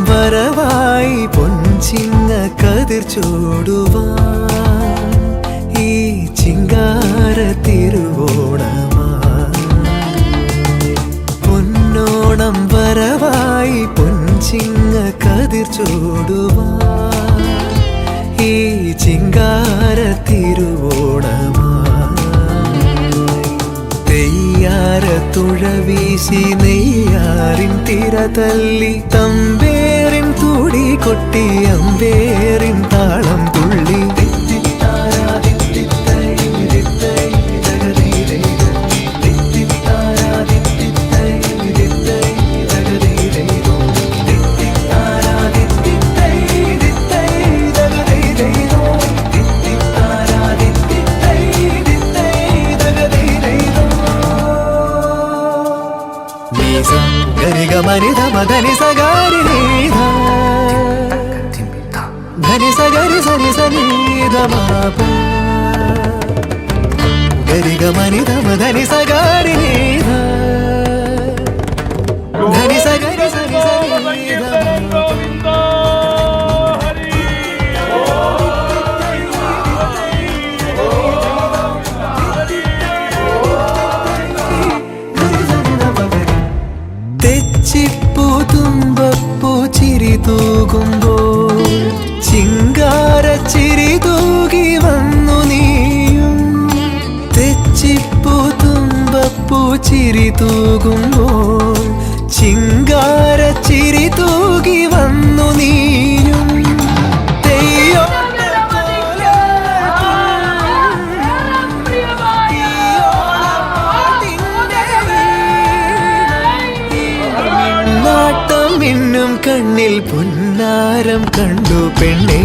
വരവായി പൊൻചിങ്ങ കതിർ ചൂടുവാൻ ഈ ചിങ്കാര തിരുവോണമാ പൊന്നോണം വരവായി പൊൻചിങ്ങ കതിർ ചൂടുവാൻ ഈ ചിങ്കാര തിരുവോണമാ തെയ്യാര തുഴവീശി നെയ്യാറിൻ തിര തല്ലി തമ്പേറിൻ തുടി കൊട്ടി അമ്പേറിൻ താളം തുള്ളി గని ధని సగారి ధని సగరి సని సని ధమాప గరి గమని ధమ ధని సగారి ధని సగరి సని సని തെച്ചിപ്പൂ തുമ്പപ്പൂ ചിരി തൂകുമ്പോൾ ചിങ്കാര ചിരി തൂകി വന്നു നീയും തെച്ചിപ്പൂ തുമ്പപ്പൂ ചിരി തൂകുമ്പോൾ ചിങ്കാര ചിരി തൂകി വന്നു നീയും തെയ്യോ മിന്നും കണ്ണിൽ പൊന്നാരം കണ്ടു പെണ്ണേ.